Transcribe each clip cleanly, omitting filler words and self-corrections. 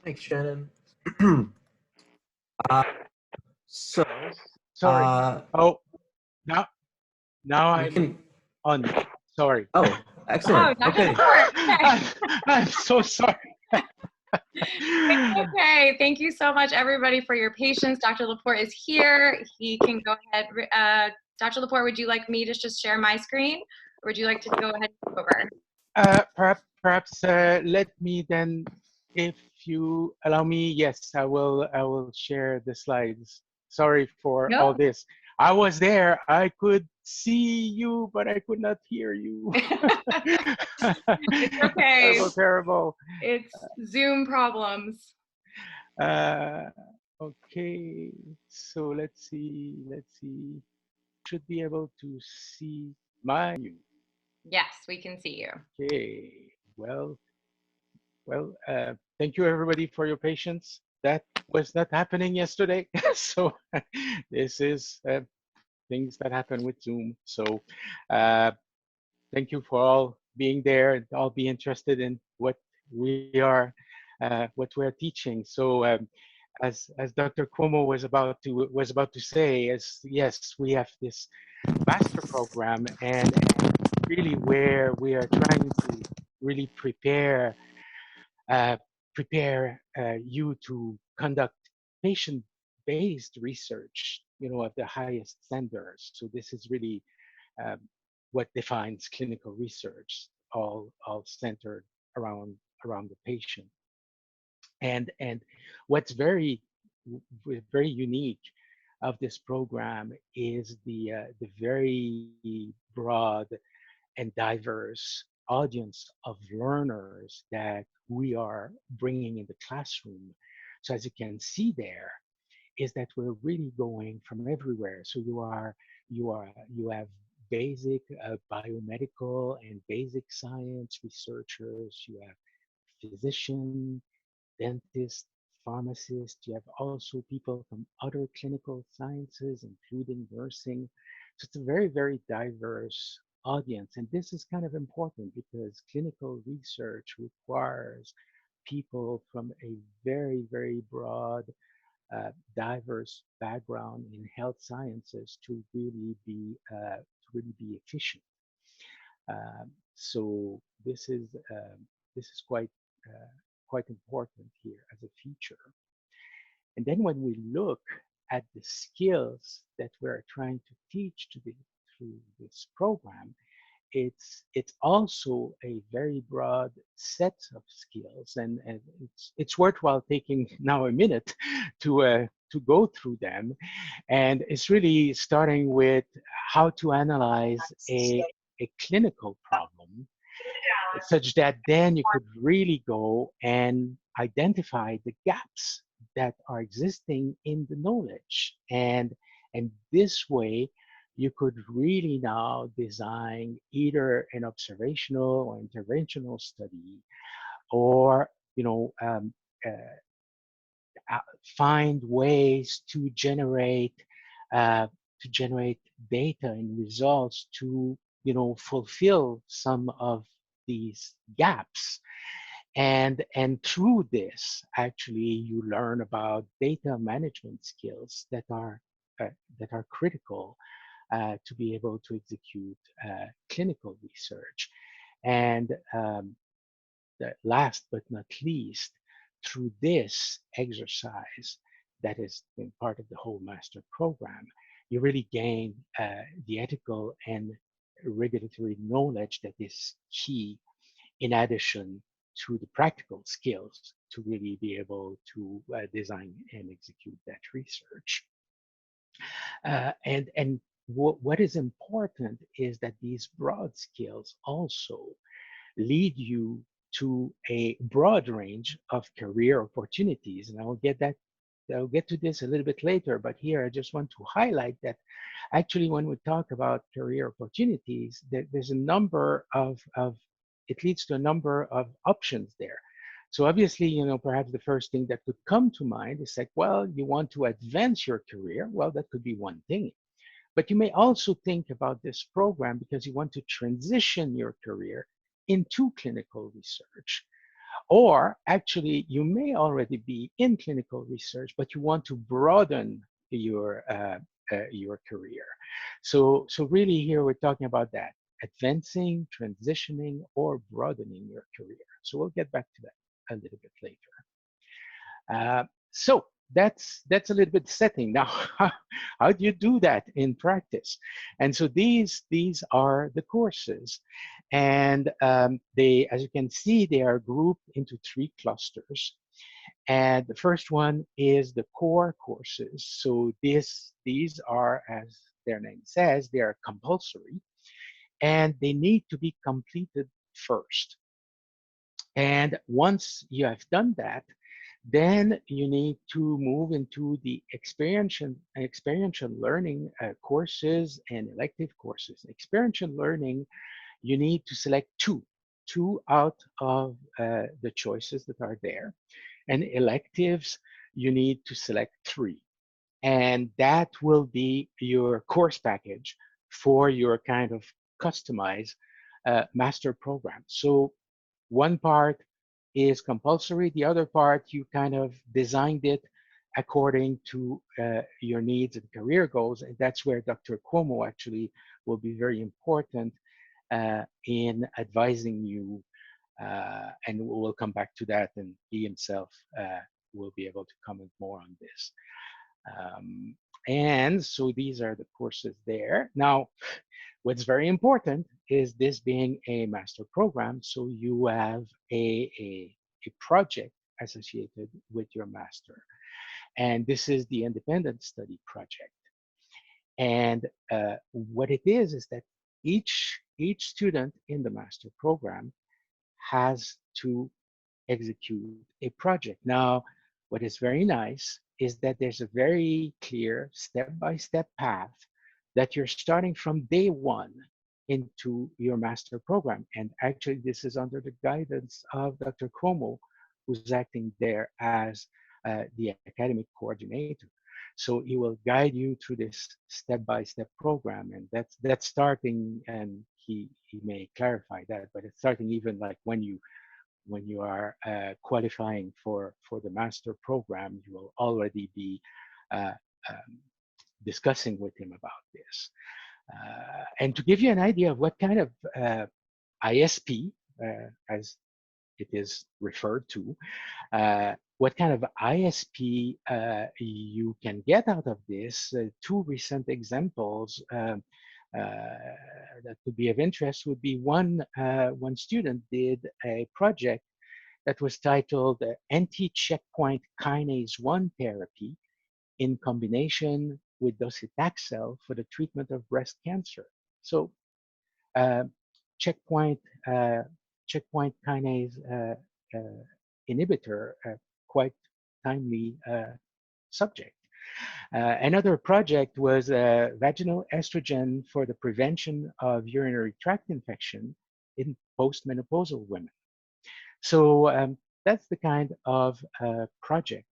Thanks, Shannon. uh, so, Sorry. Oh, now you I'm can. on. Sorry. Oh, excellent. Oh, Dr. Okay. Laporte. Okay. I'm so sorry. It's okay. Thank you so much, everybody, for your patience. Dr. Laporte is here. He can go ahead. Dr. Laporte, would you like me to just share my screen, or would you like to go ahead and take over? Perhaps let me then, if you allow me, yes, I will share the slides. Sorry for all No. this. I was there. I could see you, but I could not hear you. It's okay. Terrible, terrible. It's Zoom problems. Okay, so let's see. Should be able to see my view. Yes, we can see you. Okay, well, thank you everybody for your patience. That was not happening yesterday. So this is things that happen with Zoom. So thank you for all being there and all be interested in what we're teaching. So as Dr. Cuomo was about to say, is yes, we have this master program, and really where we are trying to really prepare you to conduct patient-based research, at the highest standards. So this is really um, what defines clinical research, all centered around the patient. And what's very unique of this program is the very broad and diverse audience of learners that we are bringing in the classroom. So as you can see there, is that we're really going from everywhere. So you have basic biomedical and basic science researchers. You have physician, dentist, pharmacist. You have also people from other clinical sciences, including nursing. So it's a very, very diverse audience. And this is kind of important because clinical research requires people from a very, very broad, diverse background in health sciences to really be efficient. So this is quite important here as a feature. And then when we look at the skills that we're trying to teach through this program, it's also a very broad set of skills, and it's worthwhile taking now a minute to go through them. And it's really starting with how to analyze a clinical problem, such that then you could really go and identify the gaps that are existing in the knowledge. And this way, you could really now design either an observational or interventional study, or find ways to generate data and results to fulfill some of these gaps. And through this, actually, you learn about data management skills that are critical to be able to execute clinical research. And last but not least, through this exercise that is part of the whole master program, you really gain the ethical and regulatory knowledge that is key, in addition to the practical skills to really be able to design and execute that research. And what is important is that these broad skills also lead you to a broad range of career opportunities. And I'll get to this a little bit later, but here I just want to highlight that actually when we talk about career opportunities, there's a number of it leads to a number of options there. So obviously, perhaps the first thing that could come to mind is like, well, you want to advance your career. Well, that could be one thing. But you may also think about this program because you want to transition your career into clinical research, Or actually, you may already be in clinical research, but you want to broaden your career. So really here we're talking about that, advancing, transitioning, or broadening your career. So we'll get back to that a little bit later. So that's a little bit setting. Now, how do you do that in practice? And so these are the courses, and they, as you can see, they are grouped into 3 clusters. And the first one is the core courses. So these are, as their name says, they are compulsory, and they need to be completed first. And once you have done that, then you need to move into the experiential learning courses and elective courses. Experiential learning, you need to select two out of the choices that are there. And electives, you need to select 3. And that will be your course package for your kind of customized master program. So one part is compulsory. The other part, you kind of designed it according to your needs and career goals. And that's where Dr. Cuomo actually will be very important in advising you. And we'll come back to that, and he himself will be able to comment more on this. And so these are the courses there. Now, what's very important is this being a master program, so you have a project associated with your master. And this is the independent study project. And what it is that each student in the master program has to execute a project. Now, what is very nice is that there's a very clear step-by-step path that you're starting from day one into your master program. And actually, this is under the guidance of Dr. Cuomo, who's acting there as the academic coordinator. So he will guide you through this step-by-step program, and that's starting, and he may clarify that, but it's starting even like when you are qualifying for the master program, you will already be discussing with him about this. And to give you an idea of what kind of ISP, as it is referred to, what kind of ISP you can get out of this, 2 recent examples that could be of interest would be one student did a project that was titled Anti-Checkpoint Kinase 1 Therapy in Combination with Docetaxel for the Treatment of Breast Cancer. So checkpoint kinase inhibitor, quite timely subject. Another project was vaginal estrogen for the prevention of urinary tract infection in postmenopausal women. So that's the kind of project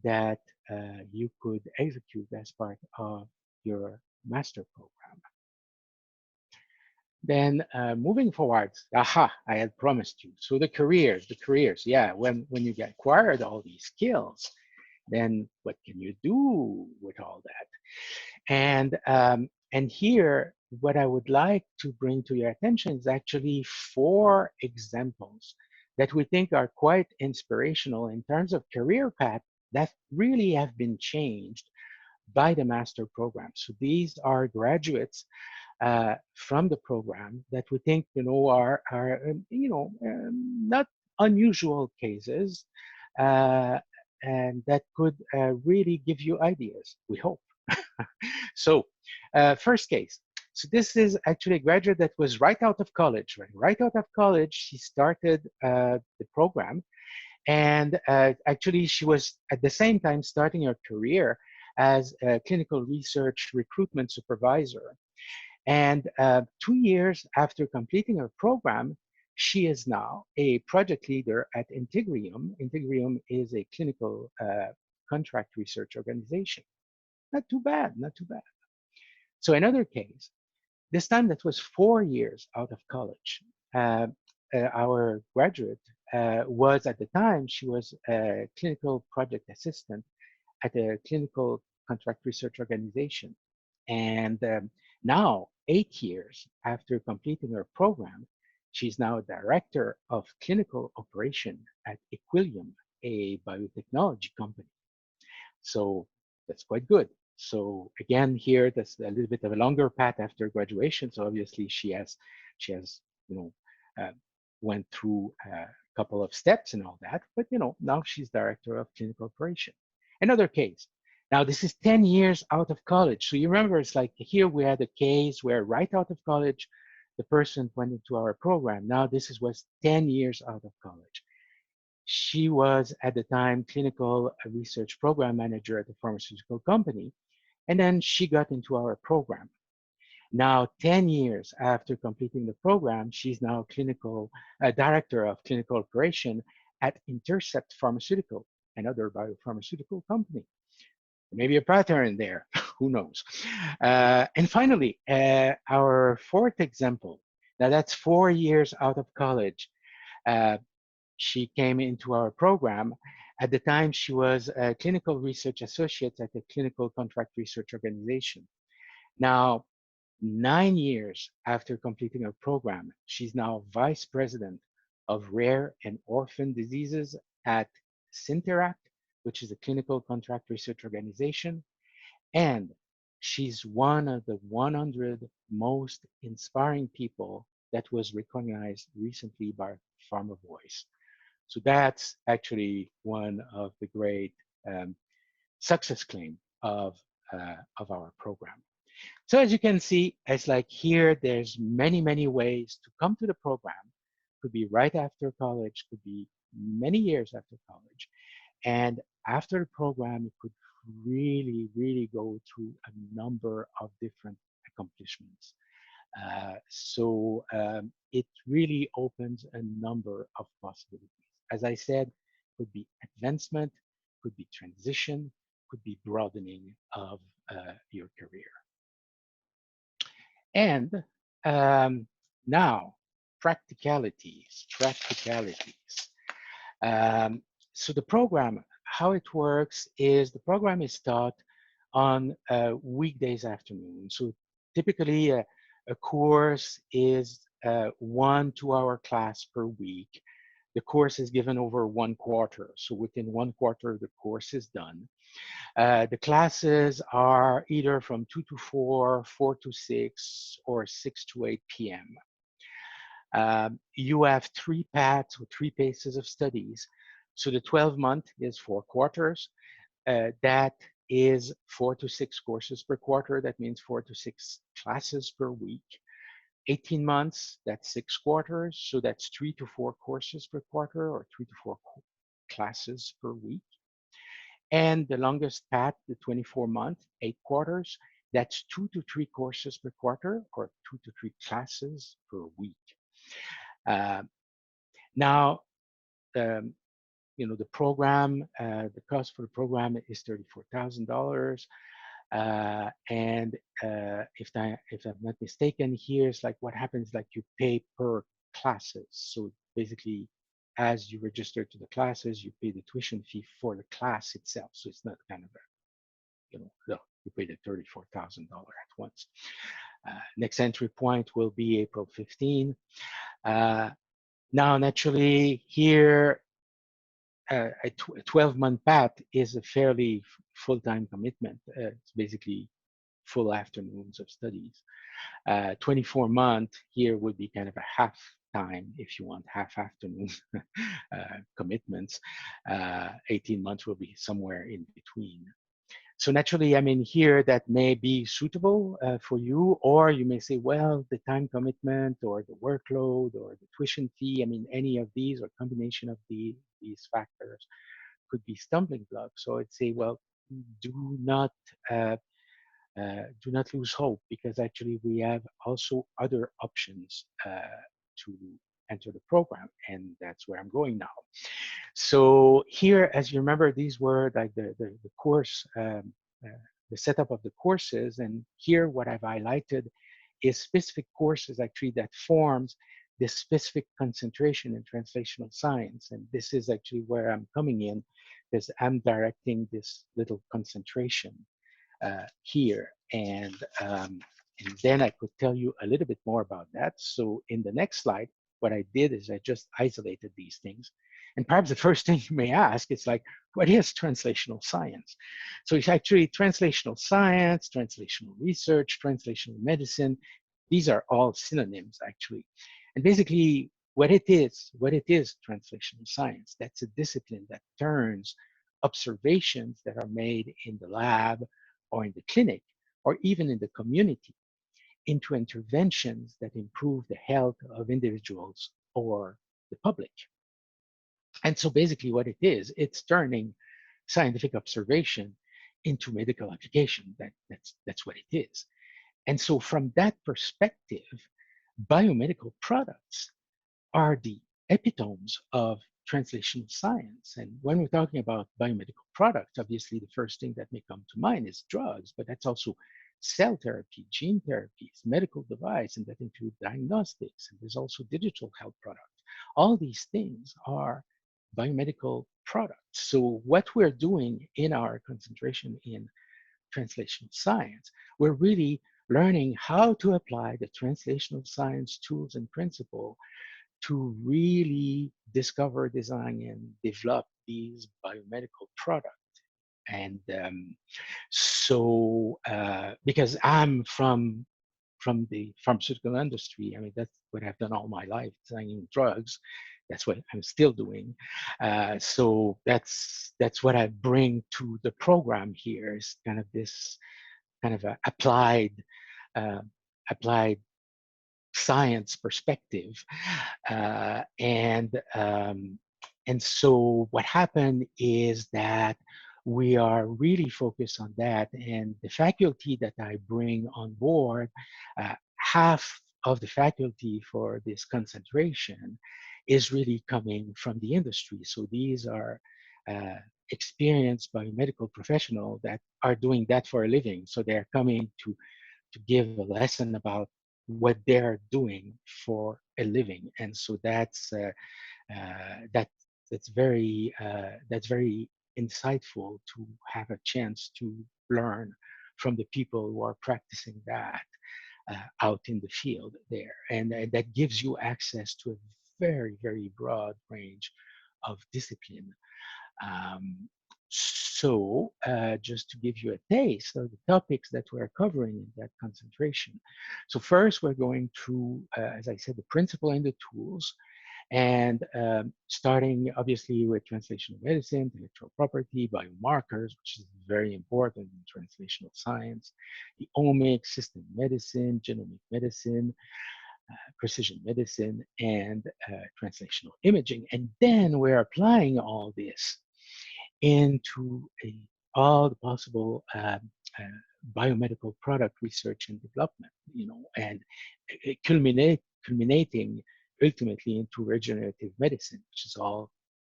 that you could execute as part of your master program. Then moving forward, I had promised you. So the careers, yeah, when you get acquired all these skills, then what can you do with all that? And here, what I would like to bring to your attention is actually 4 examples that we think are quite inspirational in terms of career path that really have been changed by the master program. So these are graduates from the program that we think are not unusual cases, and that could really give you ideas, we hope. So first case. So this is actually a graduate that was right out of college. Right out of college, she started the program. And actually, she was at the same time starting her career as a clinical research recruitment supervisor. And 2 years after completing her program, she is now a project leader at Integrium. Integrium is a clinical contract research organization. Not too bad, not too bad. So another case, this time that was 4 years out of college, our graduate was at the time, she was a clinical project assistant at a clinical contract research organization. And now, 8 years after completing her program, she's now director of clinical operation at Equilium, a biotechnology company. So that's quite good. So again, here that's a little bit of a longer path after graduation. So obviously she has you know went through a couple of steps and all that. But now she's director of clinical operation. Another case. Now this is 10 years out of college. So you remember, it's like here we had a case where right out of college, the person went into our program. Now this was 10 years out of college. She was at the time clinical research program manager at a pharmaceutical company, and then she got into our program. Now, 10 years after completing the program, she's now clinical director of clinical operation at Intercept Pharmaceutical, another biopharmaceutical company. Maybe a pattern there, who knows? And finally, our fourth example. Now that's 4 years out of college. She came into our program. At the time, she was a clinical research associate at a clinical contract research organization. Now, 9 years after completing her program, she's now vice president of rare and orphan diseases at Synteract, which is a clinical contract research organization. And she's one of the 100 most inspiring people that was recognized recently by Pharma Voice. So that's actually one of the great success claim of our program. So as you can see, it's like here, there's many ways to come to the program. Could be right after college, could be many years after college. And after the program, you could really go through a number of different accomplishments. So it really opens a number of possibilities. As I said, could be advancement, could be transition, could be broadening of your career. And now, practicalities. So the program, how it works is the program is taught on weekdays afternoon. So typically a course is 1 2-hour class per week. The course is given over 1 quarter. So within 1 quarter, the course is done. The classes are either from 2 to 4, 4 to 6, or 6 to 8 p.m. You have 3 paths or 3 paces of studies. So the 12-month is 4 quarters. That is 4 to 6 courses per quarter. That means 4 to 6 classes per week. 18 months, that's 6 quarters. So that's 3 to 4 courses per quarter, or 3 to 4 classes per week. And the longest path, the 24-month, 8 quarters, that's 2 to 3 courses per quarter, or 2 to 3 classes per week. Now, the program, the cost for the program is $34,000. And if I'm not mistaken, here's like what happens, like you pay per classes. So basically, as you register to the classes, you pay the tuition fee for the class itself. So it's not kind of a, you pay the $34,000 at once. Next entry point will be April 15. Now, naturally, here, a 12-month path is a fairly full-time commitment. It's basically full afternoons of studies. 24-month here would be kind of a half time, if you want, half afternoon commitments. 18 months will be somewhere in between. So naturally, I mean, here that may be suitable for you, or you may say, well, the time commitment or the workload or the tuition fee, I mean, any of these or combination of these factors could be stumbling blocks. So I'd say, well, do not lose hope, because actually we have also other options to enter the program, and that's where I'm going now. So here, as you remember, these were like the course, the setup of the courses, and here what I've highlighted is specific courses actually that forms this specific concentration in translational science. And this is actually where I'm coming in, because I'm directing this little concentration here. And then I could tell you a little bit more about that. So in the next slide, what I did is I just isolated these things. And perhaps the first thing you may ask is like, what is translational science? So it's actually translational science, translational research, translational medicine. These are all synonyms, actually. And basically, what it is translational science. That's a discipline that turns observations that are made in the lab or in the clinic or even in the community into interventions that improve the health of individuals or the public. And so basically what it is, it's turning scientific observation into medical application. That's what it is. And so from that perspective, biomedical products are the epitomes of translational science. And when we're talking about biomedical products, obviously the first thing that may come to mind is drugs, but that's also cell therapy, gene therapies, medical device, and that include diagnostics, and there's also digital health products. All these things are biomedical products. So what we're doing in our concentration in translational science, we're really learning how to apply the translational science tools and principles to really discover, design, and develop these biomedical products. And because I'm from the pharmaceutical industry, I mean, that's what I've done all my life, designing drugs. That's what I'm still doing. So that's what I bring to the program here, is kind of this kind of applied science perspective. And so what happened is that we are really focused on that. And the faculty that I bring on board, half of the faculty for this concentration is really coming from the industry. So these are experienced biomedical professionals that are doing that for a living. So they're coming to give a lesson about what they're doing for a living. And so that's very insightful to have a chance to learn from the people who are practicing that out in the field there. And that gives you access to a very, very broad range of discipline. So just to give you a taste of the topics that we're covering in that concentration. So first, we're going through, as I said, the principle and the tools, and starting obviously with translational medicine, intellectual property, biomarkers, which is very important in translational science, the omics, system medicine, genomic medicine, precision medicine, and translational imaging. And then we're applying all this into all the possible biomedical product research and development, and culminating ultimately into regenerative medicine, which is all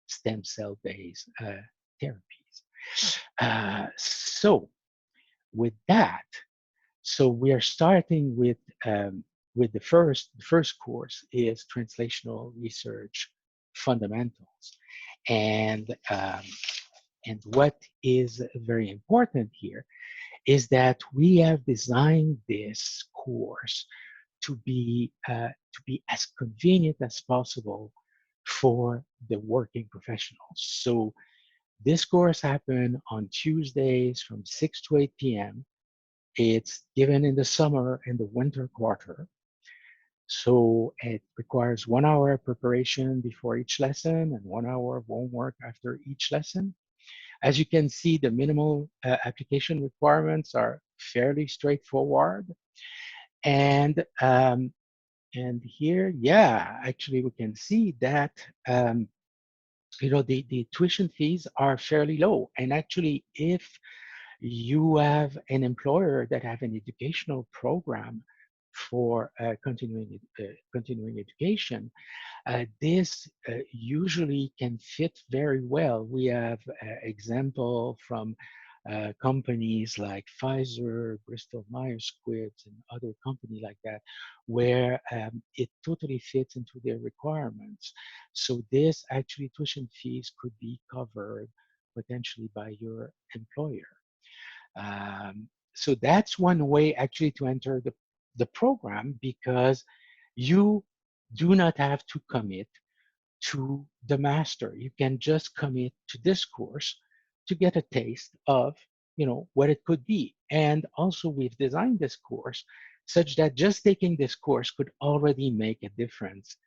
stem cell based therapies. So with that, so we are starting with the first course is translational research fundamentals, and what is very important here is that we have designed this course to be as convenient as possible for the working professionals. So this course happens on Tuesdays from 6 to 8 p.m. It's given in the summer and the winter quarter. So it requires 1 hour preparation before each lesson and 1 hour of homework after each lesson. As you can see, the minimal application requirements are fairly straightforward. And here, yeah, actually we can see that, the tuition fees are fairly low. And actually, if you have an employer that have an educational program for continuing education, this usually can fit very well. We have example from companies like Pfizer, Bristol Myers Squibb, and other companies like that, where it totally fits into their requirements. So this actually tuition fees could be covered potentially by your employer. So that's one way actually to enter the program, because you do not have to commit to the master. You can just commit to this course to get a taste of, what it could be. And also we've designed this course such that just taking this course could already make a difference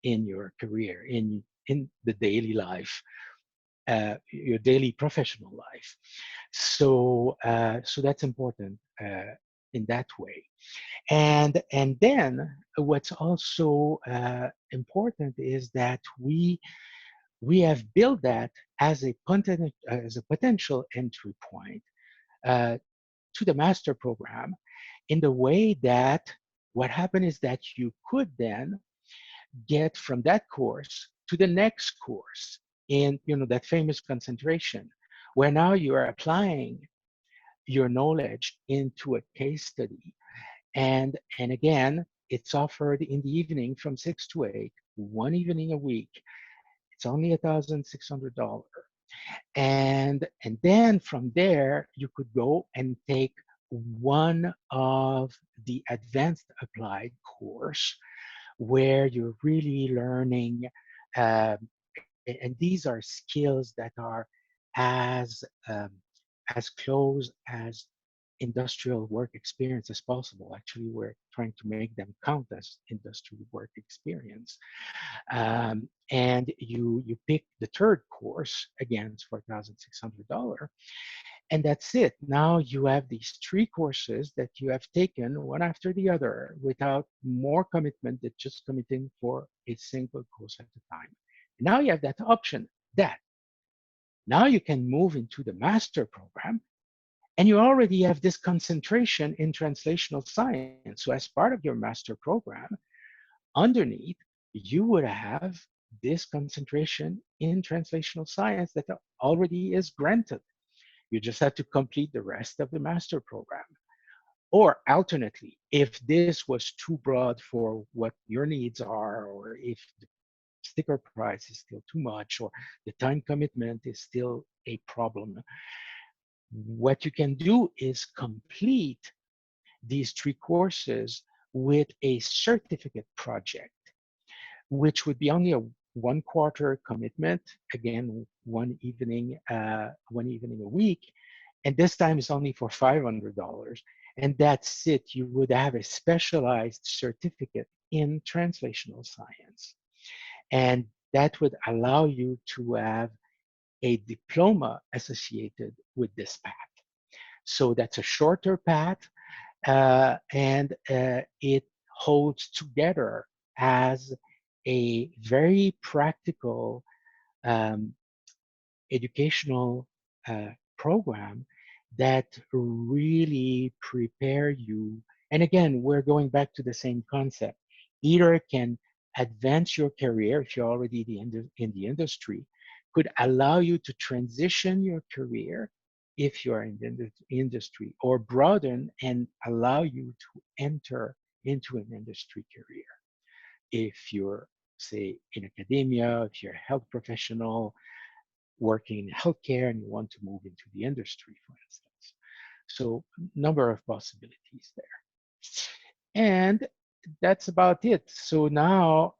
in your career, in the daily life, your daily professional life. So that's important in that way. And then what's also important is that we have built that as a potential entry point to the master program, in the way that what happened is that you could then get from that course to the next course in that famous concentration, where now you are applying your knowledge into a case study. And again, it's offered in the evening from 6 to 8, one evening a week. It's only $1,600. And then from there, you could go and take one of the advanced applied course, where you're really learning, um, and these are skills that are as um, as close as industrial work experience as possible. Actually, we're trying to make them count as industrial work experience. And you pick the third course, again, it's for $1,600, and that's it. Now you have these 3 courses that you have taken one after the other without more commitment than just committing for a single course at a time. And now you have that option that now you can move into the master program, and you already have this concentration in translational science. So as part of your master program, underneath, you would have this concentration in translational science that already is granted. You just have to complete the rest of the master program. Or alternately, if this was too broad for what your needs are, or if the sticker price is still too much, or the time commitment is still a problem, what you can do is complete these 3 courses with a certificate project, which would be only a 1/4 commitment. Again, one evening a week, and this time is only for $500. And that's it. You would have a specialized certificate in translational science, and that would allow you to have a diploma associated with this path. So that's a shorter path, and it holds together as a very practical um, educational program that really prepare you. And again, we're going back to the same concept. Either can advance your career if you're already in the industry, could allow you to transition your career if you're in the industry, or broaden and allow you to enter into an industry career. If you're, say, in academia, if you're a health professional working in healthcare and you want to move into the industry, for instance. So, number of possibilities there. And that's about it. So now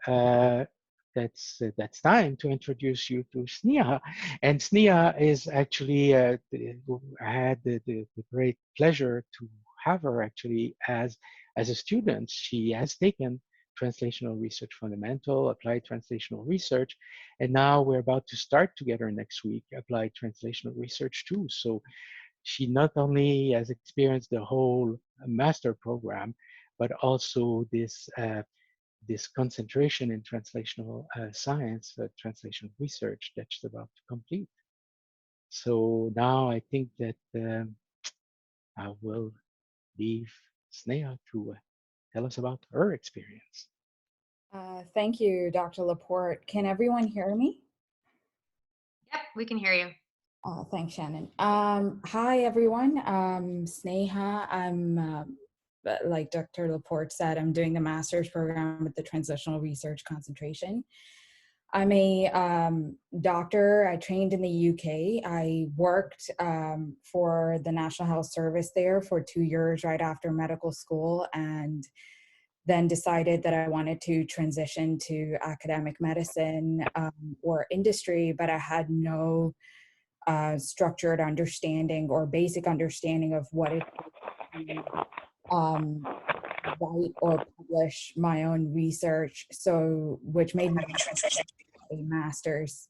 that's time to introduce you to Sneha. And Sneha is actually, I had the great pleasure to have her actually as a student. She has taken Translational Research Fundamental, Applied Translational Research, and now we're about to start together next week, Applied Translational Research too. So she not only has experienced the whole master program, but also this concentration in translational science, translational research that she's about to complete. So now I think that I will leave Sneha to tell us about her experience. Thank you, Dr. Laporte. Can everyone hear me? Yep, we can hear you. Thanks, Shannon. Hi, everyone. Sneha. Like Dr. Laporte said, I'm doing the master's program with the Translational Research concentration. I'm a doctor. I trained in the UK. I worked for the National Health Service there for 2 years right after medical school, and then decided that I wanted to transition to academic medicine or industry, but I had no structured understanding or basic understanding of what it write or publish my own research. So, which made me transition to a master's.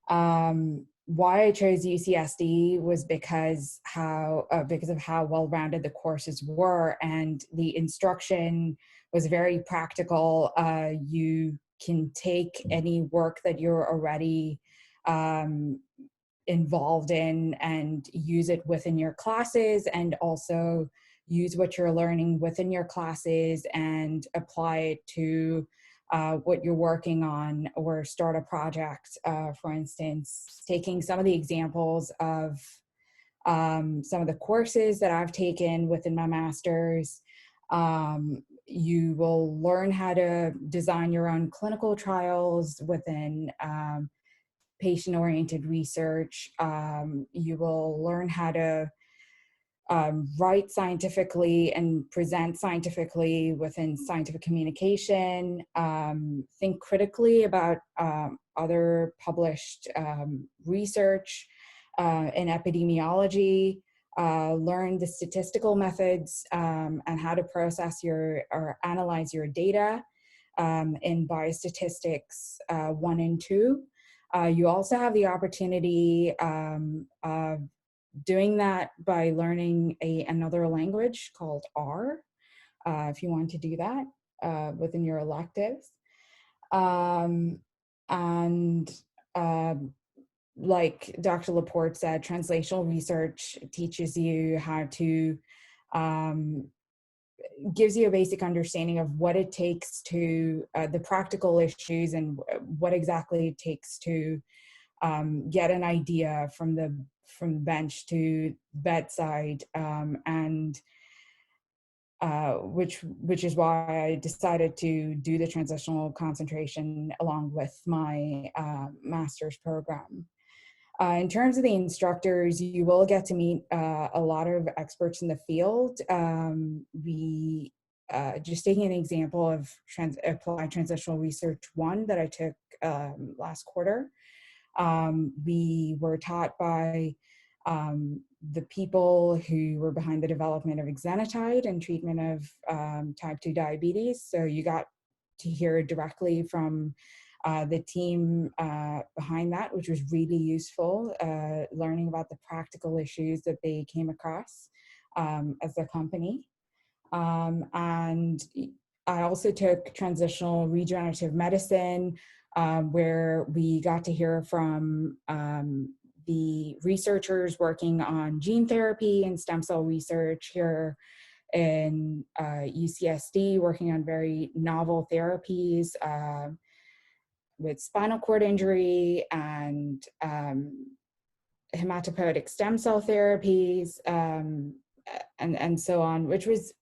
Why I chose UCSD was because of how well-rounded the courses were, and the instruction was very practical. You can take any work that you're already involved in and use it within your classes, and also use what you're learning within your classes and apply it to what you're working on, or start a project. For instance, taking some of the examples of some of the courses that I've taken within my master's, you will learn how to design your own clinical trials within patient-oriented research. You will learn how to write scientifically and present scientifically within scientific communication, think critically about other published research in epidemiology, learn the statistical methods and how to process or analyze your data in biostatistics 1 and 2. You also have the opportunity of doing that by learning another language called R, if you want to do that within your electives. Like Dr. Laporte said, translational research teaches you how to, gives you a basic understanding of what it takes to, the practical issues and what exactly it takes to get an idea from the bench to bedside, and which is why I decided to do the transitional concentration along with my master's program. In terms of the instructors, you will get to meet a lot of experts in the field. We just taking an example of Applied Transitional Research 1 that I took last quarter. We were taught by the people who were behind the development of exenatide and treatment of type 2 diabetes. So you got to hear directly from the team behind that, which was really useful, learning about the practical issues that they came across as a company. And I also took transitional regenerative medicine, where we got to hear from the researchers working on gene therapy and stem cell research here in UCSD, working on very novel therapies with spinal cord injury and hematopoietic stem cell therapies, and so on, which was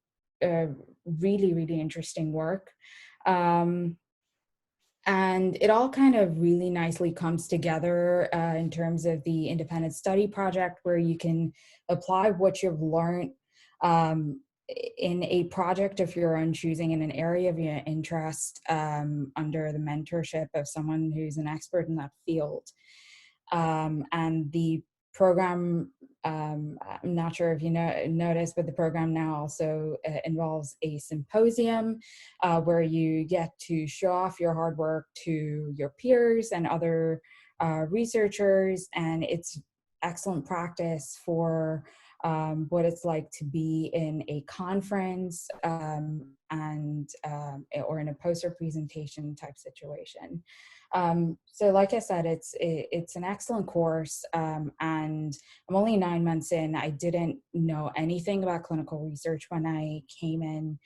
really, really interesting work. And it all kind of really nicely comes together in terms of the independent study project, where you can apply what you've learned in a project of your own choosing in an area of your interest, under the mentorship of someone who's an expert in that field. And the program, I'm not sure if you noticed, but the program now also involves a symposium where you get to show off your hard work to your peers and other researchers, and it's excellent practice for what it's like to be in a conference or in a poster presentation type situation. So like I said, it's an excellent course, and I'm only 9 months in. I didn't know anything about clinical research when I came in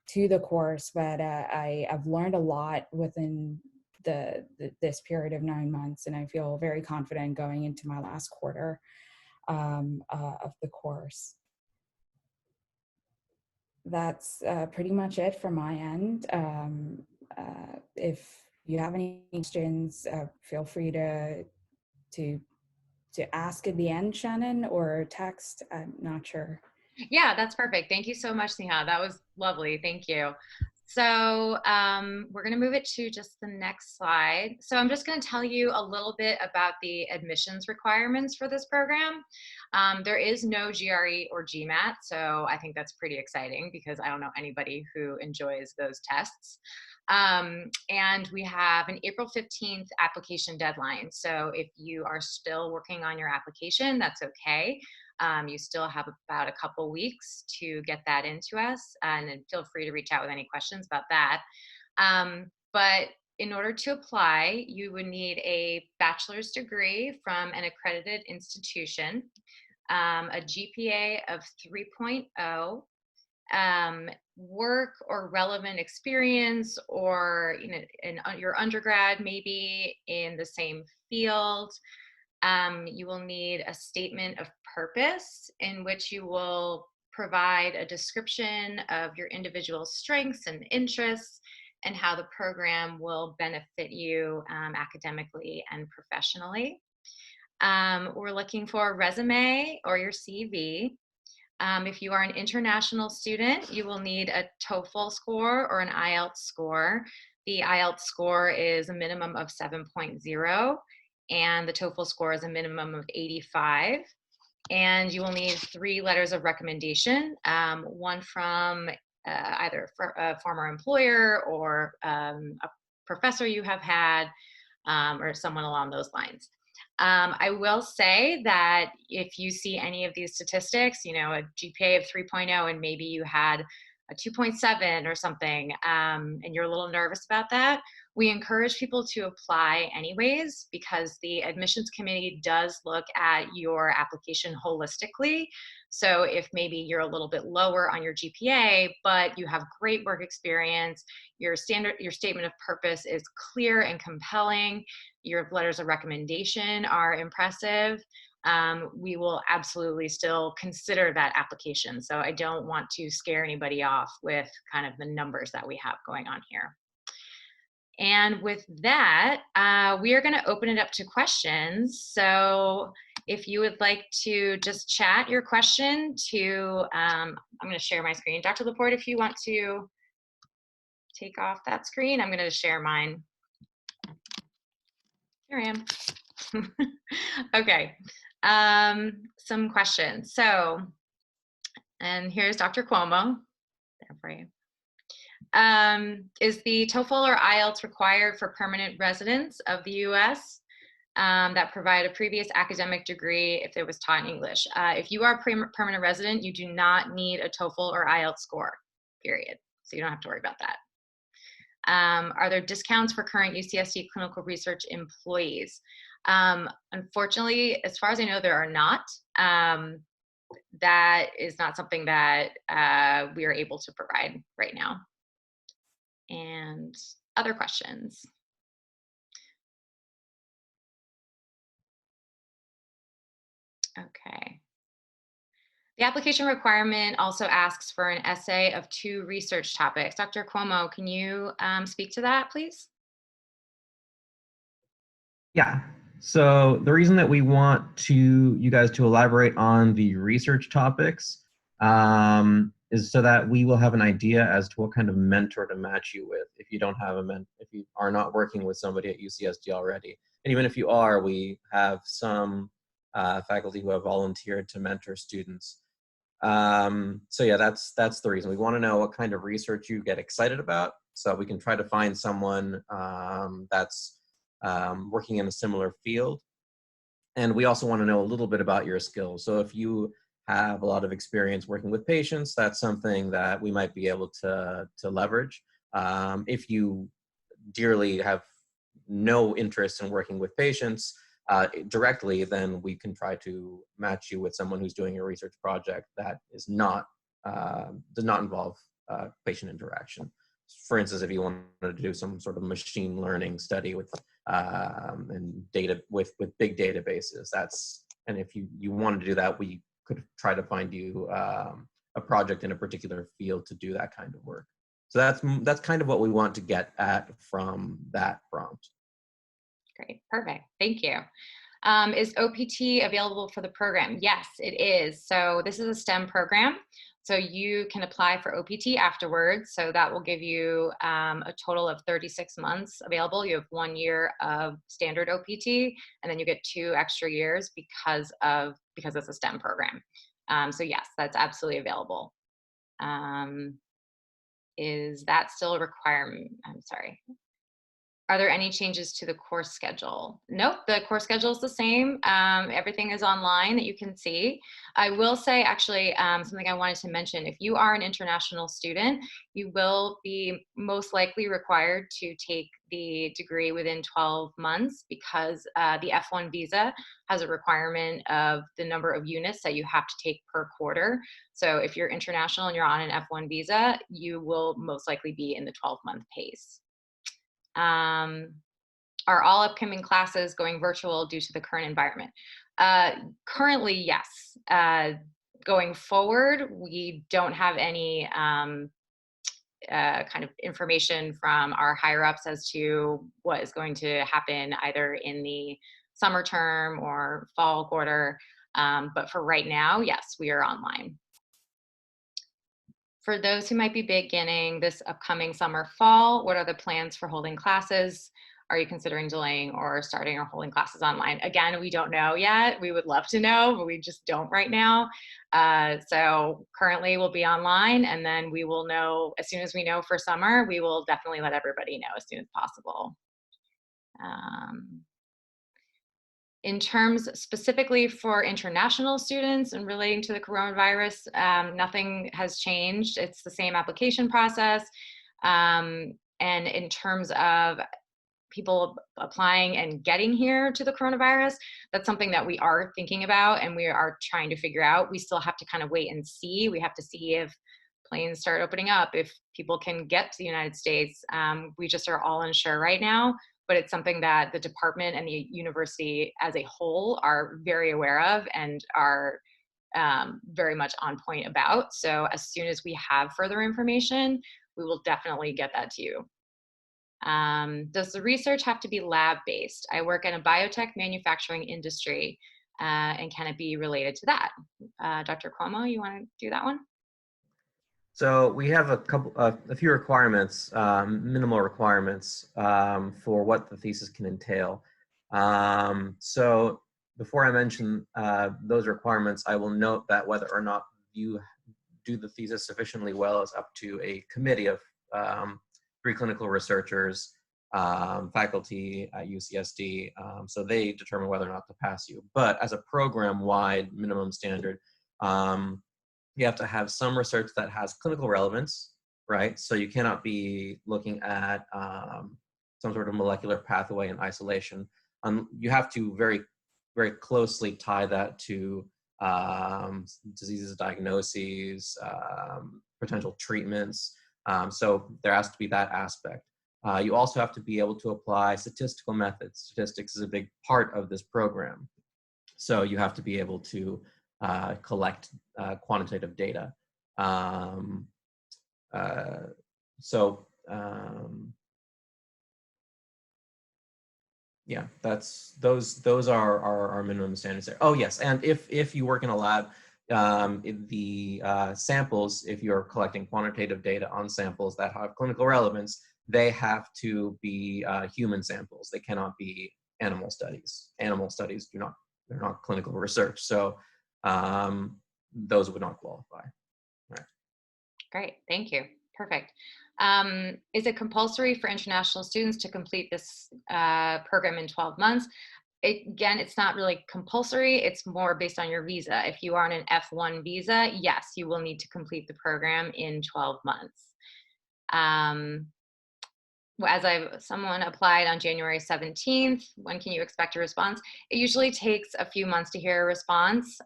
to the course, but I've learned a lot within this period of 9 months, and I feel very confident going into my last quarter of the course. That's pretty much it from my end. If you have any questions, feel free to ask at the end, Shannon, or text. I'm not sure. Yeah, that's perfect. Thank you so much, Neha. That was lovely. Thank you. So we're going to move it to just the next slide. So I'm just going to tell you a little bit about the admissions requirements for this program. There is no GRE or GMAT, so I think that's pretty exciting because I don't know anybody who enjoys those tests. And we have an April 15th application deadline. So if you are still working on your application, that's okay. You still have about a couple weeks to get that into us, and then feel free to reach out with any questions about that. But in order to apply, you would need a bachelor's degree from an accredited institution, a GPA of 3.0, work or relevant experience, or your undergrad maybe in the same field. You will need a statement of purpose in which you will provide a description of your individual strengths and interests and how the program will benefit you academically and professionally. We're looking for a resume or your CV. If you are an international student, you will need a TOEFL score or an IELTS score. The IELTS score is a minimum of 7.0. and the TOEFL score is a minimum of 85. And you will need 3 letters of recommendation, one from either a former employer or a professor you have had, or someone along those lines. I will say that if you see any of these statistics, a GPA of 3.0 and maybe you had a 2.7 or something, and you're a little nervous about that, we encourage people to apply anyways, because the admissions committee does look at your application holistically. So if maybe you're a little bit lower on your GPA, but you have great work experience, your statement of purpose is clear and compelling, your letters of recommendation are impressive, we will absolutely still consider that application. So I don't want to scare anybody off with kind of the numbers that we have going on here. And with that, we are going to open it up to questions. So if you would like to just chat your question to, I'm going to share my screen. Dr. Laporte, if you want to take off that screen, I'm going to share mine. Here I am. Okay. Some questions. So, and here's Dr. Cuomo. There for you. Is the TOEFL or IELTS required for permanent residents of the U.S. That provide a previous academic degree if it was taught in English? If you are a permanent resident, you do not need a TOEFL or IELTS score, period. So you don't have to worry about that. Are there discounts for current UCSD clinical research employees? Unfortunately, as far as I know, there are not. That is not something that we are able to provide right now. And other questions? Okay. The application requirement also asks for an essay of 2 research topics. Dr. Cuomo, can you speak to that, please? Yeah. So the reason that we want you guys to elaborate on the research topics is so that we will have an idea as to what kind of mentor to match you with if you don't have if you are not working with somebody at UCSD already. And even if you are, we have some faculty who have volunteered to mentor students. So yeah, that's the reason. We want to know what kind of research you get excited about, so we can try to find someone that's working in a similar field. And we also want to know a little bit about your skills. So if you have a lot of experience working with patients, that's something that we might be able to leverage. If you dearly have no interest in working with patients directly, then we can try to match you with someone who's doing a research project that is not does not involve patient interaction. for instance, if you wanted to do some sort of machine learning study with and data with big databases, and if you wanted to do that, we could try to find you a project in a particular field to do that kind of work. So that's kind of what we want to get at from that prompt. Great, perfect, thank you. Is OPT available for the program? Yes, it is. So this is a STEM program. So you can apply for OPT afterwards. So that will give you a total of 36 months available. You have 1 year of standard OPT, and then you get 2 extra years because it's a STEM program. So yes, that's absolutely available. Is that still a requirement? I'm sorry. Are there any changes to the course schedule? Nope, the course schedule is the same. Everything is online that you can see. I will say, actually, something I wanted to mention, if you are an international student, you will be most likely required to take the degree within 12 months because the F1 visa has a requirement of the number of units that you have to take per quarter. So if you're international and you're on an F1 visa, you will most likely be in the 12-month pace. Are all upcoming classes going virtual due to the current environment? Currently, yes. Going forward, we don't have any kind of information from our higher ups as to what is going to happen either in the summer term or fall quarter. But for right now, yes, we are online. For those who might be beginning this upcoming summer, fall, what are the plans for holding classes? Are you considering delaying or starting or holding classes online? Again, we don't know yet. We would love to know, but we just don't right now. So currently we'll be online, and then we will know as soon as we know for summer. We will definitely let everybody know as soon as possible. In terms specifically for international students and relating to the coronavirus, nothing has changed. It's the same application process. And in terms of people applying and getting here to the coronavirus, that's something that we are thinking about and we are trying to figure out. We still have to kind of wait and see. We have to see if planes start opening up, if people can get to the United States. We just are all unsure right now. But it's something that the department and the university as a whole are very aware of and are very much on point about. So as soon as we have further information, we will definitely get that to you. Does the research have to be lab-based? I work in a biotech manufacturing industry, and can it be related to that? Dr. Cuomo, you want to do that one? So we have a few requirements, minimal requirements for what the thesis can entail. So before I mention those requirements, I will note that whether or not you do the thesis sufficiently well is up to a committee of preclinical researchers, faculty at UCSD. So they determine whether or not to pass you. But as a program-wide minimum standard, you have to have some research that has clinical relevance, right? So you cannot be looking at some sort of molecular pathway in isolation. You have to very, very closely tie that to diseases, diagnoses, potential treatments. So there has to be that aspect. You also have to be able to apply statistical methods. Statistics is a big part of this program. So you have to be able to collect quantitative data. Yeah, those are our minimum standards there. Oh yes, and if you work in a lab, the samples, if you're collecting quantitative data on samples that have clinical relevance, they have to be human samples. They cannot be animal studies. Animal studies they're not clinical research. So those would not qualify. Right. Great, thank you. Perfect. Is it compulsory for international students to complete this program in 12 months? Again, it's not really compulsory. It's more based on your visa. If you are on an F1 visa, yes, you will need to complete the program in 12 months. Someone applied on January 17th. When can you expect a response? It usually takes a few months to hear a response.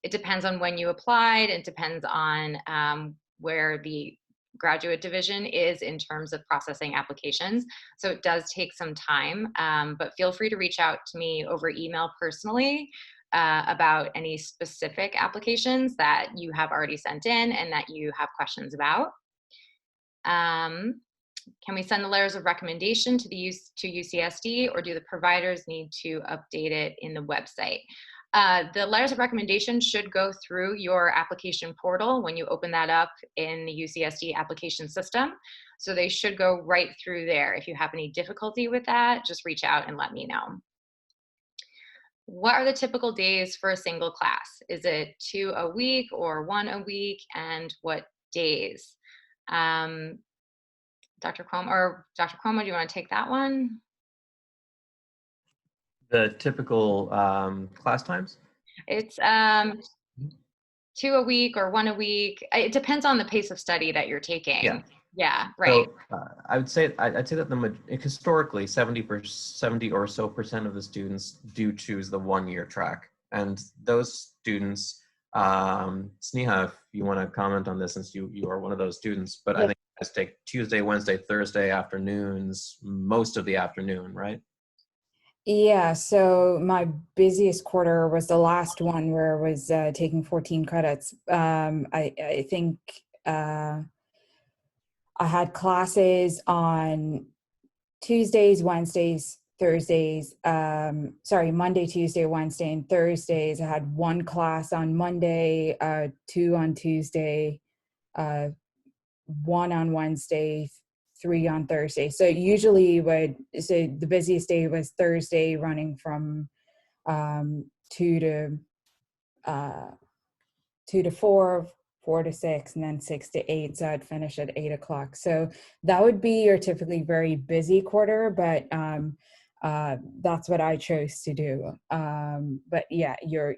It depends on when you applied. It depends on where the graduate division is in terms of processing applications. So it does take some time, but feel free to reach out to me over email personally about any specific applications that you have already sent in and that you have questions about. Can we send the letters of recommendation to UCSD, or do the providers need to update it in the website? The letters of recommendation should go through your application portal when you open that up in the UCSD application system. So they should go right through there. If you have any difficulty with that, just reach out and let me know. What are the typical days for a single class? Is it 2 a week or 1 a week, and what days? Dr. Cuomo, do you want to take that one? The typical class times? It's 2 a week or 1 a week. It depends on the pace of study that you're taking. Yeah. Yeah, right. So I'd say that historically 70 or so percent of the students do choose the 1-year track, and those students, Sneha, if you want to comment on this, since you are one of those students, but yeah. I think you guys take Tuesday, Wednesday, Thursday afternoons most of the afternoon, right? Yeah, so my busiest quarter was the last one where I was taking 14 credits. I think I had classes on Tuesdays, Wednesdays, Thursdays, Monday, Tuesday, Wednesday, and Thursdays. I had 1 class on Monday, 2 on Tuesday, 1 on Wednesday, 3 on Thursday. So usually the busiest day was Thursday, running from 2 to 4, 4 to 6, and then 6 to 8. So I'd finish at 8 o'clock. So that would be your typically very busy quarter, but that's what I chose to do. But yeah, your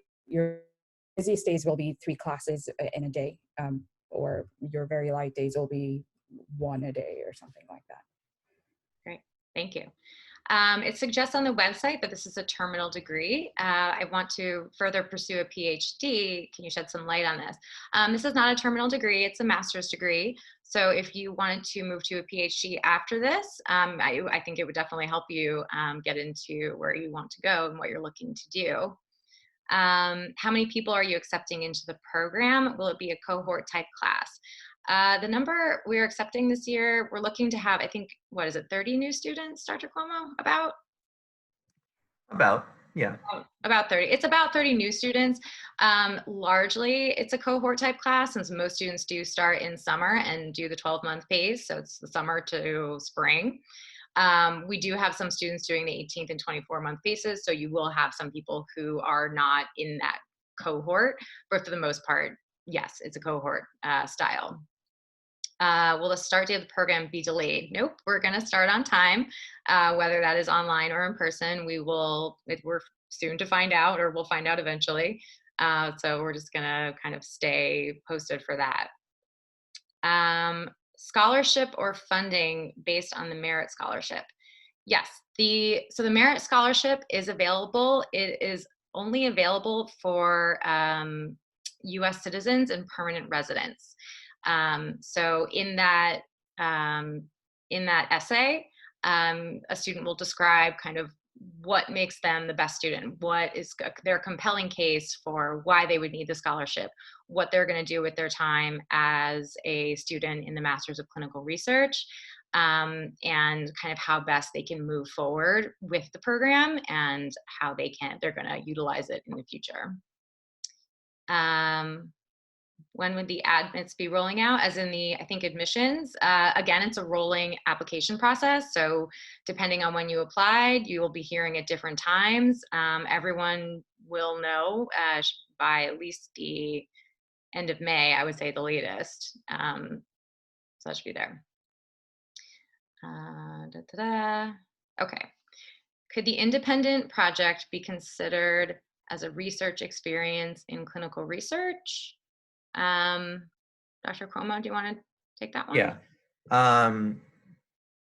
busiest days will be 3 classes in a day, or your very light days will be 1 a day or something like that. Great, thank you. It suggests on the website that this is a terminal degree. I want to further pursue a PhD. Can you shed some light on this? This is not a terminal degree, it's a master's degree. So if you wanted to move to a PhD after this, I think it would definitely help you get into where you want to go and what you're looking to do. How many people are you accepting into the program? Will it be a cohort type class? The number we're accepting this year, we're looking to have, I think, 30 new students, Dr. Cuomo? About, yeah. About 30. It's about 30 new students. Largely, it's a cohort type class, since most students do start in summer and do the 12-month phase. So it's the summer to spring. We do have some students doing the 18th and 24-month phases. So you will have some people who are not in that cohort, but for the most part, yes, it's a cohort style. Will the start date of the program be delayed? Nope, we're going to start on time, whether that is online or in person. We're soon to find out, or we'll find out eventually. So we're just going to kind of stay posted for that. Scholarship or funding based on the merit scholarship? Yes, so the merit scholarship is available. It is only available for U.S. citizens and permanent residents. So in that essay, a student will describe kind of what makes them the best student, what is their compelling case for why they would need the scholarship, what they're going to do with their time as a student in the Masters of Clinical Research, and kind of how best they can move forward with the program and how they're going to utilize it in the future. When would the admits be rolling out? As in I think admissions, again, it's a rolling application process. So depending on when you applied, you will be hearing at different times. Everyone will know by at least the end of May, I would say the latest. So that should be there. Okay. Could the independent project be considered as a research experience in clinical research? Dr. Cuomo, do you want to take that one? Yeah.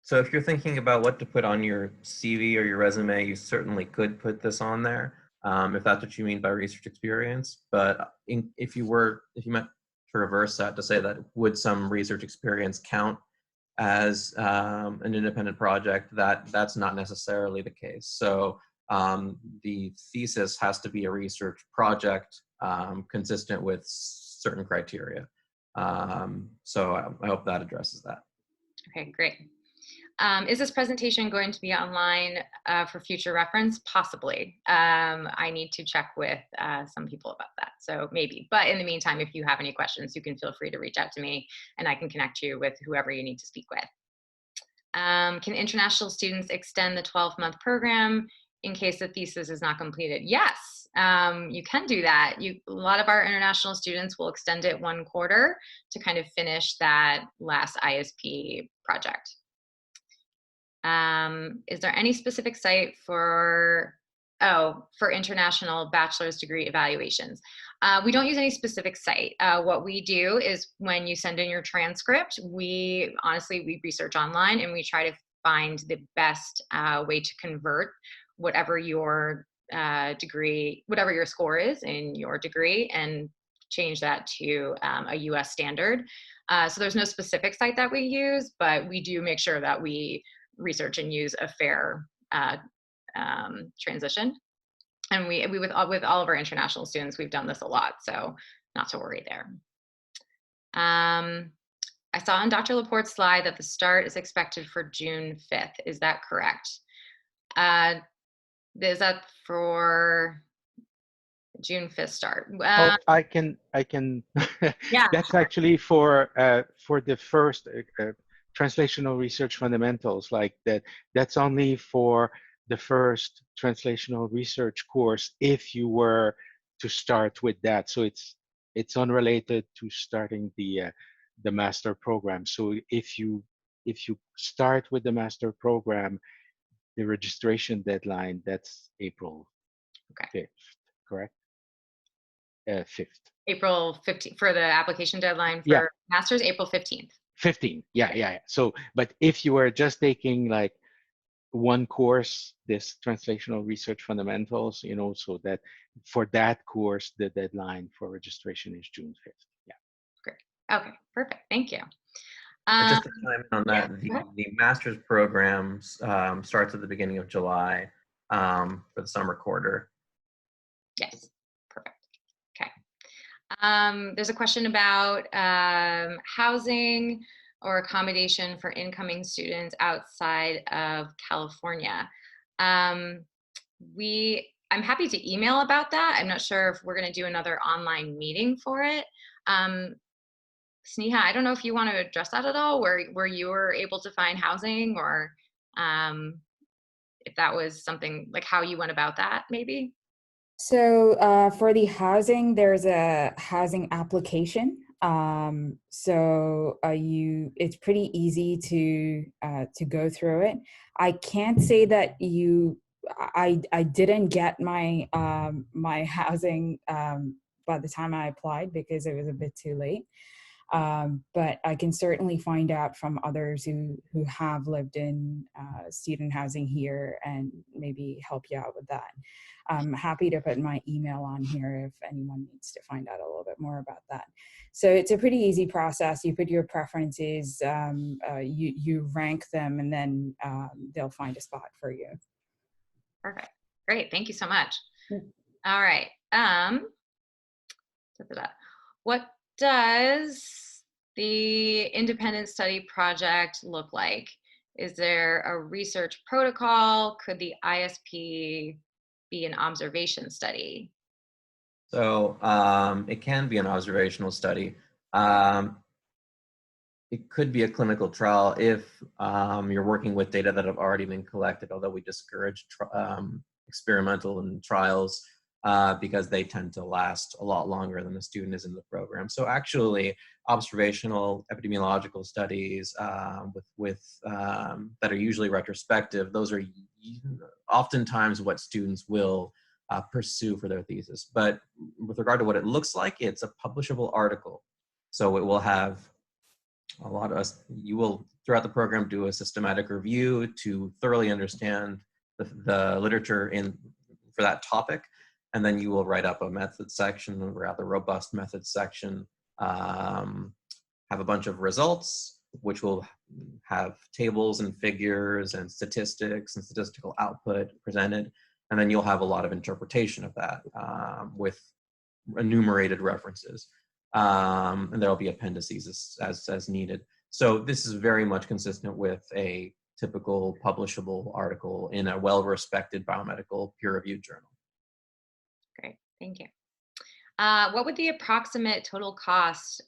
So if you're thinking about what to put on your CV or your resume, you certainly could put this on there, if that's what you mean by research experience. But if you meant reverse that, to say that would some research experience count as an independent project, that's not necessarily the case. So the thesis has to be a research project consistent with certain criteria. So I hope that addresses that. Okay, great. Is this presentation going to be online for future reference? Possibly. I need to check with some people about that, so maybe. But in the meantime, if you have any questions, you can feel free to reach out to me and I can connect you with whoever you need to speak with. Can international students extend the 12-month program in case the thesis is not completed? Yes, you can do that. A lot of our international students will extend it 1 quarter to kind of finish that last ISP project. Is there any specific site for international bachelor's degree evaluations? We don't use any specific site. What we do is when you send in your transcript, we research online and we try to find the best way to convert whatever your whatever your score is in your degree, and change that to a US standard. So there's no specific site that we use, but we do make sure that we research and use a fair transition. And we with all of our international students, we've done this a lot, so not to worry there. I saw on Dr. Laporte's slide that the start is expected for June 5th. Is that correct? Is that for June 5th start? Oh, I can. Yeah. That's actually for the first translational research fundamentals, like that. That's only for the first translational research course if you were to start with that. So it's unrelated to starting the master program. So if you start with the master program, the registration deadline, that's April 5th, correct? 5th. April 15th for the application deadline for master's, April 15th. 15th, yeah. So, but if you were just taking like 1 course, this translational research fundamentals, so that for that course, the deadline for registration is June 5th. Yeah. Great. Okay, perfect. Thank you. Just to chime in on that, the master's program starts at the beginning of July for the summer quarter. Yes, perfect. Okay. There's a question about housing or accommodation for incoming students outside of California. I'm happy to email about that. I'm not sure if we're going to do another online meeting for it. Sneha, I don't know if you want to address that at all, where you were able to find housing, or if that was something like how you went about that, maybe. So for the housing, there's a housing application. It's pretty easy to go through it. I can't say that I didn't get my my housing by the time I applied because it was a bit too late. But I can certainly find out from others who have lived in student housing here and maybe help you out with that. I'm happy to put my email on here if anyone needs to find out a little bit more about that. So it's a pretty easy process. You put your preferences, you rank them, and then they'll find a spot for you. Perfect. Great. Thank you so much. Sure. All right. What does the independent study project look like? Is there a research protocol? Could the ISP be an observation study? So it can be an observational study. It could be a clinical trial if you're working with data that have already been collected, although we discourage experimental and trials because they tend to last a lot longer than the student is in the program. So actually, observational epidemiological studies that are usually retrospective, those are oftentimes what students will pursue for their thesis. But with regard to what it looks like, it's a publishable article. So it will have a lot of you will throughout the program do a systematic review to thoroughly understand the literature for that topic. And then you will write up a method section, a rather robust method section have a bunch of results, which will have tables and figures and statistics and statistical output presented. And then you'll have a lot of interpretation of that with enumerated references. And there'll be appendices as needed. So this is very much consistent with a typical publishable article in a well-respected biomedical peer-reviewed journal. Great, thank you. What would the approximate total cost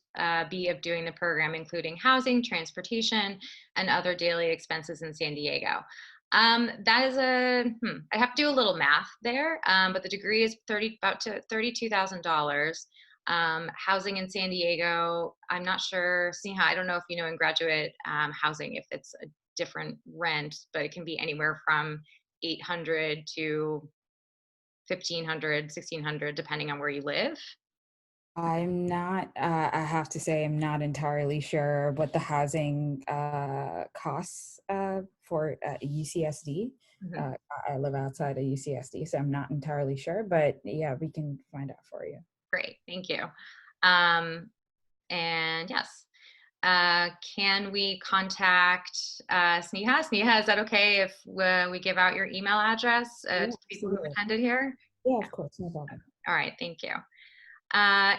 be of doing the program, including housing, transportation, and other daily expenses in San Diego? That is I have to do a little math there, but the degree is about $32,000. Housing in San Diego, I'm not sure. Sneha, I don't know if you know in graduate housing if it's a different rent, but it can be anywhere from $800 to $1,500, $1,600, depending on where you live. I'm not, I have to say, I'm not entirely sure what the housing costs for UCSD. Mm-hmm. I live outside of UCSD, so I'm not entirely sure, but yeah, we can find out for you. Great, thank you. And yes, can we contact Sneha? Sneha, is that okay if we give out your email address to people who attended here? Yeah, of course, no problem. All right, thank you.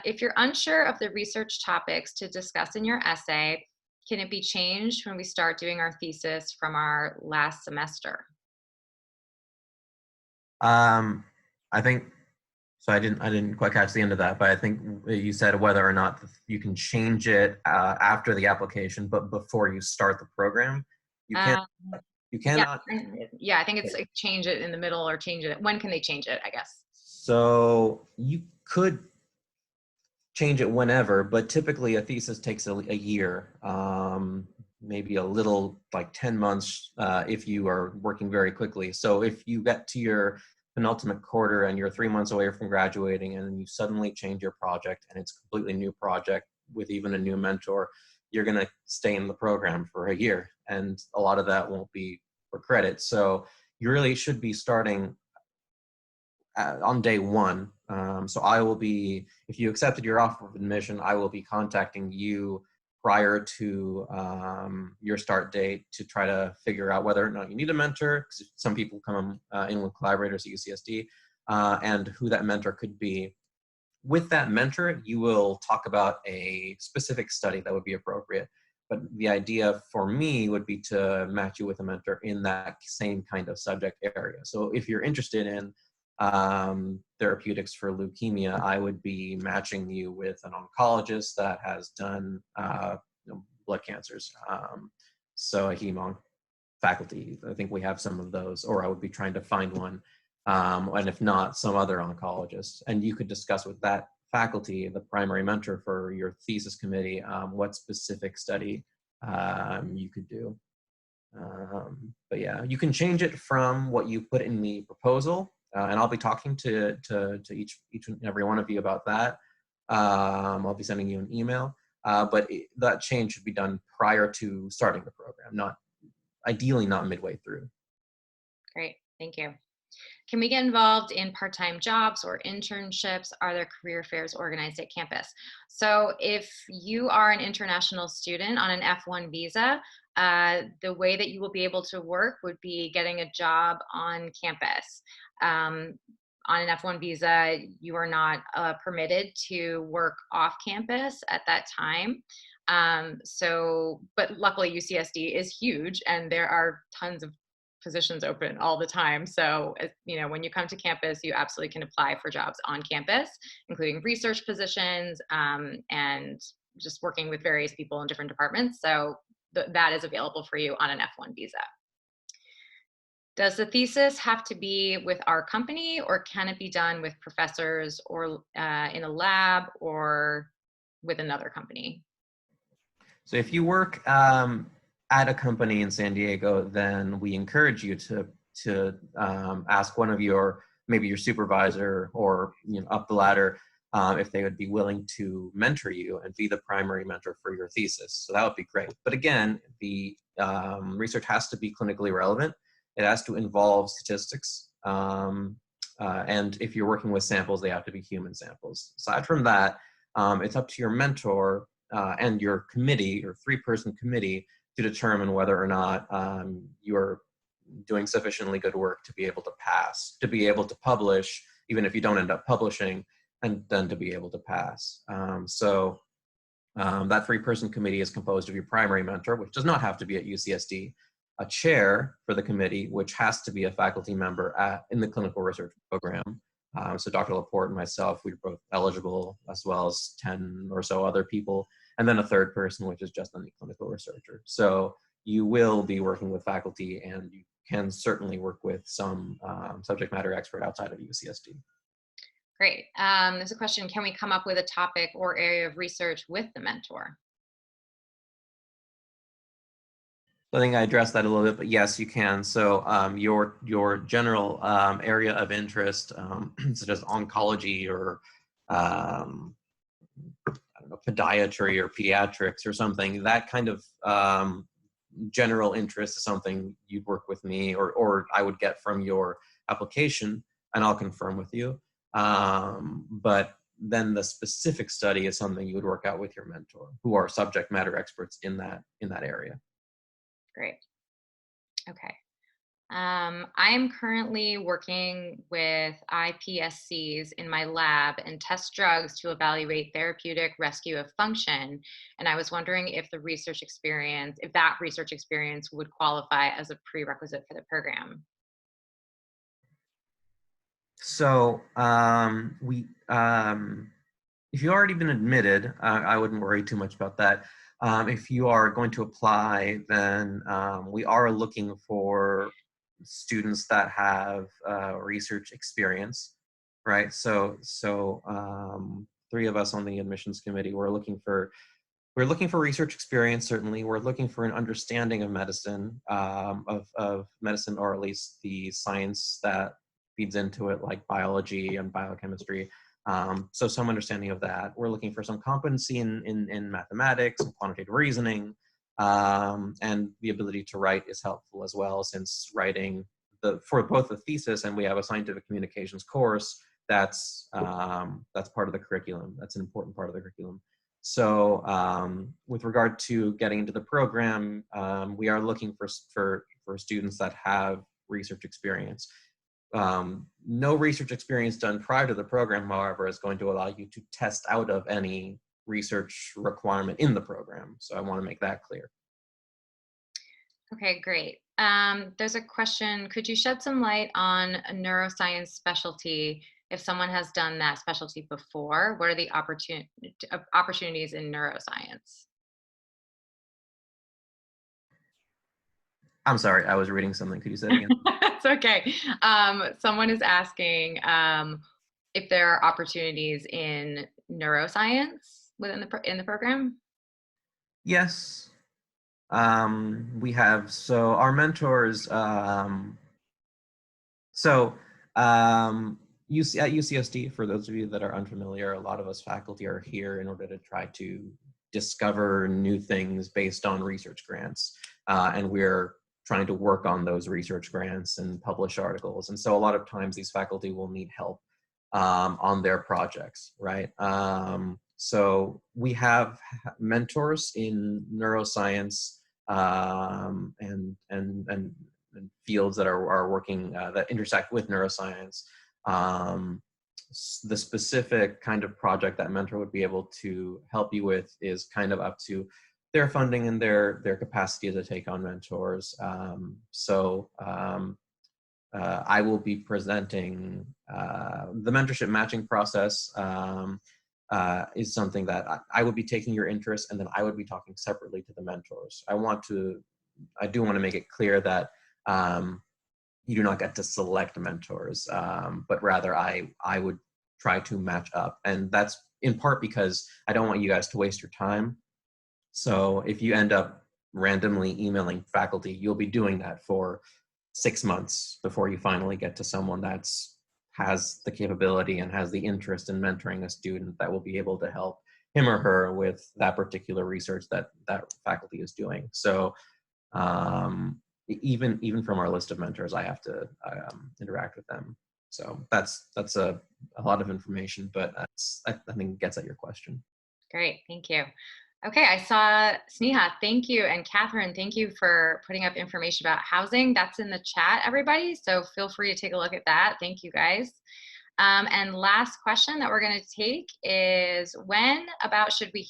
If you're unsure of the research topics to discuss in your essay, can it be changed when we start doing our thesis from our last semester? I think so. I didn't quite catch the end of that, but I think you said whether or not you can change it after the application, but before you start the program, you can't. You cannot. Yeah, I think it's like change it in the middle or change it. When can they change it, I guess? So you could change it whenever, but typically a thesis takes a year, maybe a little like 10 months if you are working very quickly. So if you get to your penultimate quarter and you're 3 months away from graduating and you suddenly change your project and it's a completely new project with even a new mentor, you're going to stay in the program for a year, and a lot of that won't be for credit. So you really should be starting on day one. So I will be, if you accepted your offer of admission, I will be contacting you prior to your start date to try to figure out whether or not you need a mentor, because some people come in with collaborators at UCSD, and who that mentor could be. With that mentor, you will talk about a specific study that would be appropriate. But the idea for me would be to match you with a mentor in that same kind of subject area. So if you're interested in therapeutics for leukemia, I would be matching you with an oncologist that has done blood cancers. So a heme faculty, I think we have some of those, or I would be trying to find one. And if not, some other oncologist. And you could discuss with that faculty, the primary mentor for your thesis committee, what specific study you could do. But yeah, you can change it from what you put in the proposal, and I'll be talking to each and every one of you about that. I'll be sending you an email, but that change should be done prior to starting the program, ideally not midway through. Great, thank you. Can we get involved in part-time jobs or internships? Are there career fairs organized at campus? So if you are an international student on an F1 visa, the way that you will be able to work would be getting a job on campus. On an F1 visa, you are not permitted to work off campus at that time. But luckily UCSD is huge and there are tons of positions open all the time. So, when you come to campus, you absolutely can apply for jobs on campus, including research positions and just working with various people in different departments. So that is available for you on an F1 visa. Does the thesis have to be with our company, or can it be done with professors or in a lab or with another company? So if you work at a company in San Diego, then we encourage you to ask one of maybe your supervisor or up the ladder if they would be willing to mentor you and be the primary mentor for your thesis. So that would be great. But again, the research has to be clinically relevant. It has to involve statistics. And if you're working with samples, they have to be human samples. Aside from that, it's up to your mentor and your committee, your 3-person committee, to determine whether or not you're doing sufficiently good work to be able to pass, to be able to publish, even if you don't end up publishing, and then to be able to pass. That 3-person committee is composed of your primary mentor, which does not have to be at UCSD, a chair for the committee, which has to be a faculty member in the clinical research program. So Dr. Laporte and myself, we were both eligible, as well as 10 or so other people, and then a 3rd person, which is just any clinical researcher. So you will be working with faculty, and you can certainly work with some subject matter expert outside of UCSD. Great. There's a question, can we come up with a topic or area of research with the mentor? I think I addressed that a little bit, but yes, you can. So your general area of interest, such as oncology or I don't know, podiatry or pediatrics or something, that kind of general interest is something you'd work with me, or I would get from your application, and I'll confirm with you. But then the specific study is something you would work out with your mentor, who are subject matter experts in that area. Great. Okay. I am currently working with iPSCs in my lab and test drugs to evaluate therapeutic rescue of function. And I was wondering if the research experience, if that research experience would qualify as a prerequisite for the program. So if you've already been admitted, I wouldn't worry too much about that. If you are going to apply, then we are looking for students that have research experience, right? So 3 of us on the admissions committee, we're looking for research experience. Certainly, we're looking for an understanding of medicine, of medicine, or at least the science that feeds into it, like biology and biochemistry. So some understanding of that. We're looking for some competency in mathematics and quantitative reasoning, and the ability to write is helpful as well, since writing for both the thesis, and we have a scientific communications course that's part of the curriculum. That's an important part of the curriculum. So with regard to getting into the program, we are looking for students that have research experience. No research experience done prior to the program, however, is going to allow you to test out of any research requirement in the program. So I want to make that clear. Okay, great. There's a question, could you shed some light on a neuroscience specialty? If someone has done that specialty before, what are the opportunities in neuroscience? I'm sorry, I was reading something. Could you say it again? It's okay. Someone is asking if there are opportunities in neuroscience within the program. Yes, we have. So our mentors. At UCSD, for those of you that are unfamiliar, a lot of us faculty are here in order to try to discover new things based on research grants, and we're trying to work on those research grants and publish articles. And so a lot of times these faculty will need help on their projects, right? So we have mentors in neuroscience and fields that are working, that intersect with neuroscience. The specific kind of project that mentor would be able to help you with is kind of up to their funding and their capacity to take on mentors. I will be presenting the mentorship matching process is something that I would be taking your interest, and then I would be talking separately to the mentors. I do want to make it clear that you do not get to select mentors, but rather I would try to match up. And that's in part because I don't want you guys to waste your time. So if you end up randomly emailing faculty, you'll be doing that for 6 months before you finally get to someone that has the capability and has the interest in mentoring a student that will be able to help him or her with that particular research that faculty is doing. So even from our list of mentors, I have to interact with them. So that's a lot of information, but I think it gets at your question. Great, thank you. Okay, I saw Sneha, thank you, and Catherine, thank you for putting up information about housing. That's in the chat, everybody, so feel free to take a look at that. Thank you, guys. And last question that we're going to take is, when about should we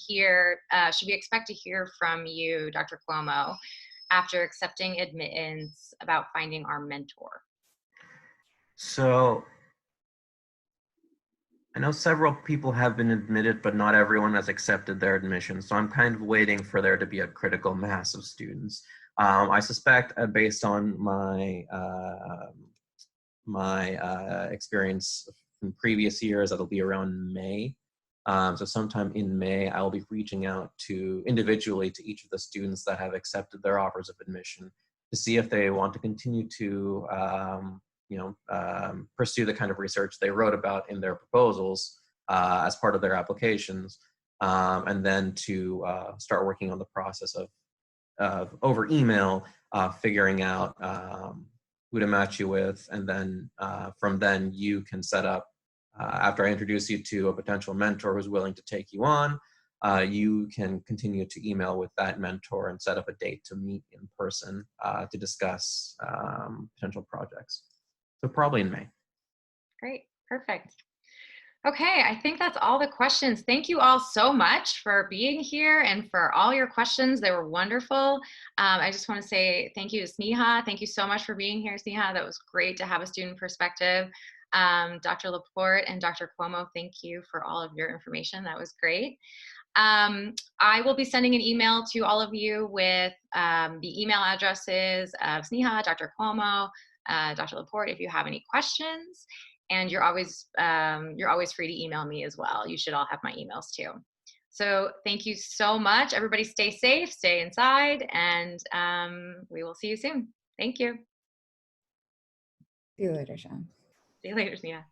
expect to hear from you, Dr. Cuomo, after accepting admittance about finding our mentor? So I know several people have been admitted, but not everyone has accepted their admission. So I'm kind of waiting for there to be a critical mass of students. I suspect, based on my experience from previous years, that'll be around May. So sometime in May, I'll be reaching out individually to each of the students that have accepted their offers of admission to see if they want to continue to pursue the kind of research they wrote about in their proposals as part of their applications, and then to start working on the process of over email, figuring out who to match you with, and then from then you can set up, after I introduce you to a potential mentor who's willing to take you on, you can continue to email with that mentor and set up a date to meet in person to discuss potential projects. So probably in May. Great, perfect. Okay, I think that's all the questions. Thank you all so much for being here and for all your questions. They were wonderful. I just want to say thank you to Sneha. Thank you so much for being here, Sneha. That was great to have a student perspective. Dr. Laporte and Dr. Cuomo, thank you for all of your information. That was great. I will be sending an email to all of you with the email addresses of Sneha, Dr. Cuomo, Dr. Laporte, if you have any questions. And you're always free to email me as well. You should all have my emails too. So thank you so much. Everybody stay safe, stay inside, and we will see you soon. Thank you. See you later, Sean. See you later, Sia.